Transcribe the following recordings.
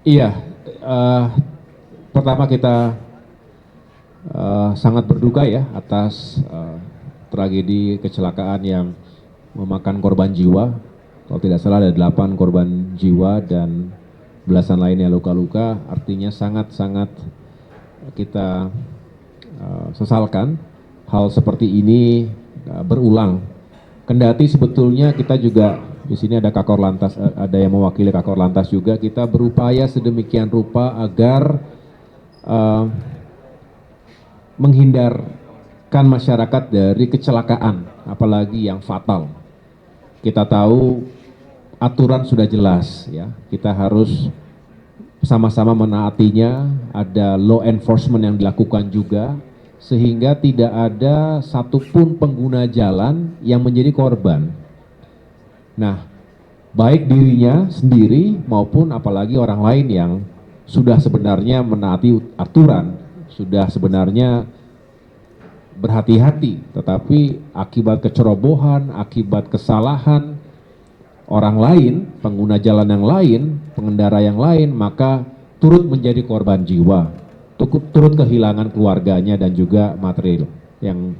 Iya, eh, pertama kita sangat berduka ya atas tragedi kecelakaan yang memakan korban jiwa. Kalau tidak salah ada 8 korban jiwa dan belasan lainnya luka-luka. Artinya sangat-sangat kita sesalkan hal seperti ini berulang. Kendati sebetulnya kita juga di sini ada Kakor Lantas, ada yang mewakili Kakor Lantas juga. Kita berupaya sedemikian rupa agar menghindarkan masyarakat dari kecelakaan, apalagi yang fatal. Kita tahu aturan sudah jelas, ya. Kita harus sama-sama menaatinya. Ada law enforcement yang dilakukan juga, sehingga tidak ada satupun pengguna jalan yang menjadi korban. Nah, baik dirinya sendiri maupun apalagi orang lain yang sudah sebenarnya menaati aturan, sudah sebenarnya berhati-hati, tetapi akibat kecerobohan, akibat kesalahan orang lain, pengguna jalan yang lain, pengendara yang lain, maka turut menjadi korban jiwa, turut kehilangan keluarganya dan juga material yang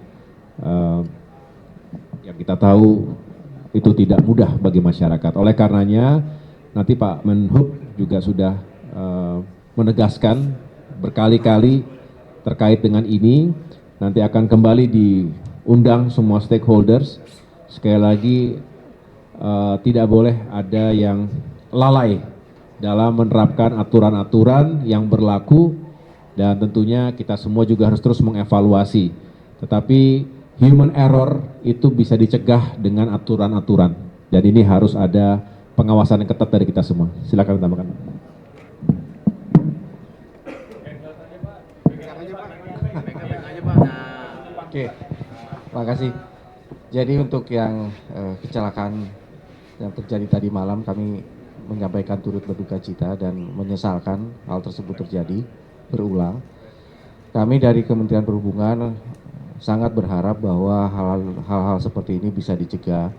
kita tahu itu tidak mudah bagi masyarakat. Oleh karenanya nanti Pak Menhub juga sudah menegaskan berkali-kali terkait dengan ini, nanti akan kembali diundang semua stakeholders. Sekali lagi tidak boleh ada yang lalai dalam menerapkan aturan-aturan yang berlaku, dan tentunya kita semua juga harus terus mengevaluasi. Tetapi human error itu bisa dicegah dengan aturan-aturan, dan ini harus ada pengawasan yang ketat dari kita semua. Silakan tambahkan. Oke, terima kasih. Jadi untuk yang kecelakaan yang terjadi tadi malam, kami menyampaikan turut berduka cita dan menyesalkan hal tersebut terjadi berulang. Kami dari Kementerian Perhubungan sangat berharap bahwa hal-hal seperti ini bisa dicegah,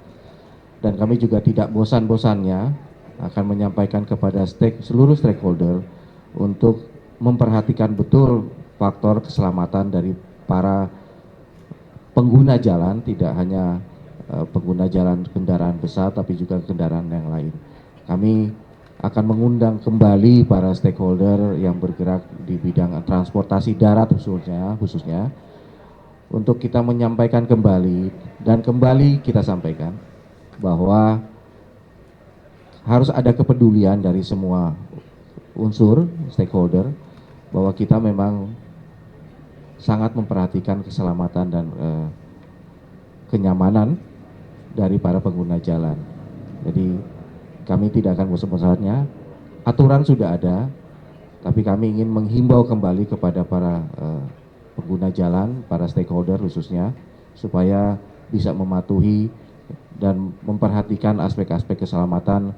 dan kami juga tidak bosan-bosannya akan menyampaikan kepada seluruh stakeholder untuk memperhatikan betul faktor keselamatan dari para pengguna jalan, tidak hanya pengguna jalan kendaraan besar tapi juga kendaraan yang lain. Kami akan mengundang kembali para stakeholder yang bergerak di bidang transportasi darat khususnya untuk kita menyampaikan kembali, dan kembali kita sampaikan bahwa harus ada kepedulian dari semua unsur stakeholder, bahwa kita memang sangat memperhatikan keselamatan dan kenyamanan dari para pengguna jalan. Jadi kami tidak akan bosan-bosannya, aturan sudah ada, tapi kami ingin menghimbau kembali kepada para pengguna jalan, para stakeholder khususnya, supaya bisa mematuhi dan memperhatikan aspek-aspek keselamatan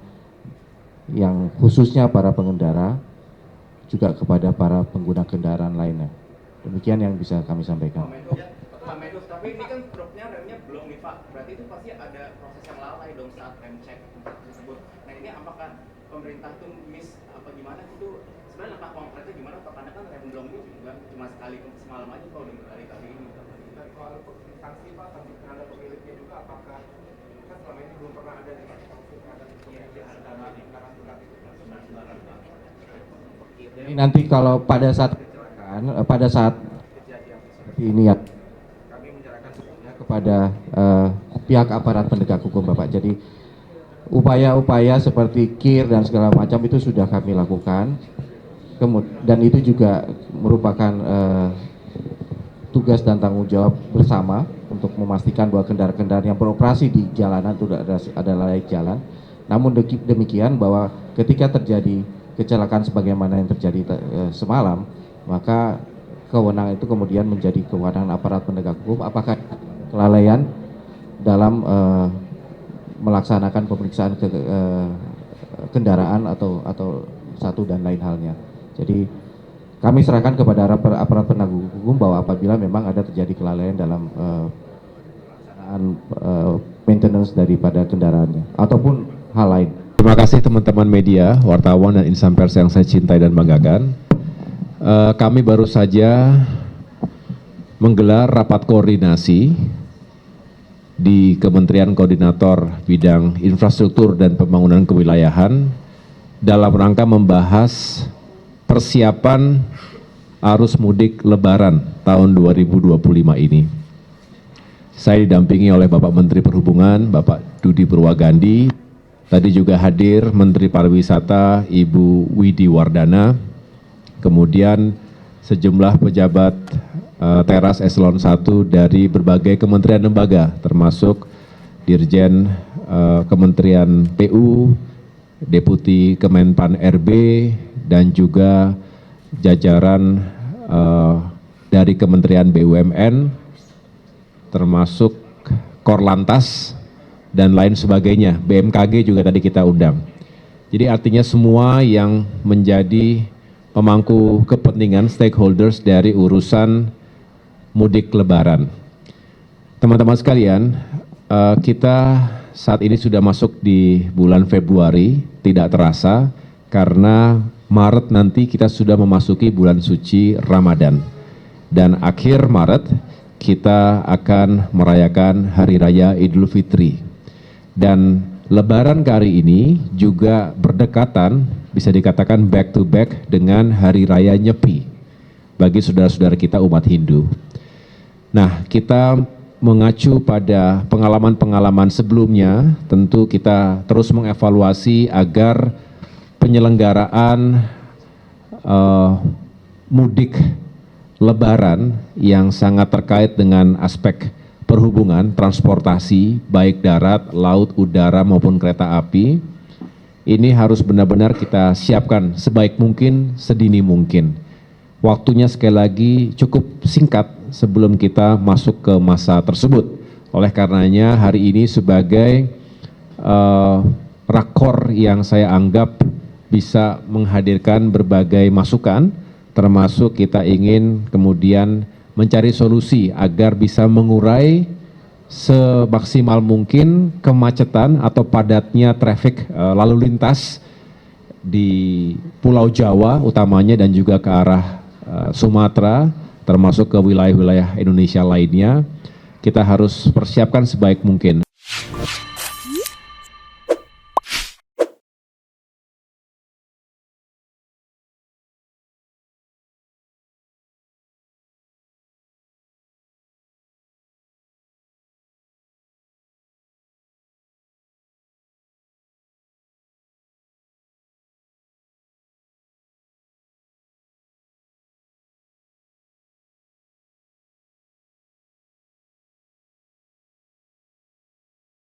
yang khususnya para pengendara, juga kepada para pengguna kendaraan lainnya. Demikian yang bisa kami sampaikan. Pak Menhub, tapi ini kan truknya remnya belum nih Pak, berarti itu pasti ada proses yang lalai dong saat rem cek tersebut. Nah ini apakah pemerintah tuh miss apa gimana itu? Sebenarnya langkah konkretnya gimana Pak? Karena kan rem belum ini juga cuma sekali semalam aja Pak, udah berkali-kali ini. Dan kalau sanksi Pak, sanksi terhadap pemiliknya juga apakah kan selama ini belum pernah ada nih Pak sanksi terhadap pemiliknya dan surat itu? Jadi nanti kalau pada saat seperti ini ya, kami menyerahkan sepenuhnya kepada pihak aparat penegak hukum Bapak. Jadi upaya-upaya seperti KIR dan segala macam itu sudah kami lakukan, dan itu juga merupakan tugas dan tanggung jawab bersama untuk memastikan bahwa kendaraan-kendaraan yang beroperasi di jalanan itu ada layak jalan. Namun demikian bahwa ketika terjadi kecelakaan sebagaimana yang terjadi semalam, maka kewenangan itu kemudian menjadi kewenangan aparat penegak hukum, apakah kelalaian dalam melaksanakan pemeriksaan kendaraan atau satu dan lain halnya. Jadi kami serahkan kepada aparat penegak hukum bahwa apabila memang ada terjadi kelalaian dalam pelaksanaan maintenance daripada kendaraannya ataupun hal lain. Terima kasih teman-teman media, wartawan dan insan pers yang saya cintai dan banggakan. Kami baru saja menggelar rapat koordinasi di Kementerian Koordinator Bidang Infrastruktur dan Pembangunan Kewilayahan dalam rangka membahas persiapan arus mudik Lebaran tahun 2025 ini. Saya didampingi oleh Bapak Menteri Perhubungan, Bapak Budi Purwagandi. Tadi juga hadir Menteri Pariwisata, Ibu Widi Wardana, kemudian sejumlah pejabat teras eselon 1 dari berbagai kementerian lembaga, termasuk Dirjen Kementerian PU, Deputi Kemenpan RB, dan juga jajaran dari Kementerian BUMN, termasuk Korlantas, dan lain sebagainya. BMKG juga tadi kita undang. Jadi artinya semua yang menjadi pemangku kepentingan stakeholders dari urusan mudik Lebaran. Teman-teman sekalian, kita saat ini sudah masuk di bulan Februari, tidak terasa karena Maret nanti kita sudah memasuki bulan suci Ramadan. Dan akhir Maret kita akan merayakan Hari Raya Idul Fitri. Dan Lebaran kali ini juga berdekatan, bisa dikatakan back to back dengan Hari Raya Nyepi bagi saudara-saudara kita umat Hindu. Nah, kita mengacu pada pengalaman-pengalaman sebelumnya, tentu kita terus mengevaluasi agar penyelenggaraan mudik Lebaran yang sangat terkait dengan aspek perhubungan, transportasi, baik darat, laut, udara maupun kereta api, ini harus benar-benar kita siapkan sebaik mungkin, sedini mungkin. Waktunya sekali lagi cukup singkat sebelum kita masuk ke masa tersebut. Oleh karenanya hari ini sebagai rakor yang saya anggap bisa menghadirkan berbagai masukan, termasuk kita ingin kemudian mencari solusi agar bisa mengurai semaksimal mungkin kemacetan atau padatnya traffic lalu lintas di Pulau Jawa utamanya dan juga ke arah Sumatera, termasuk ke wilayah-wilayah Indonesia lainnya. Kita harus persiapkan sebaik mungkin.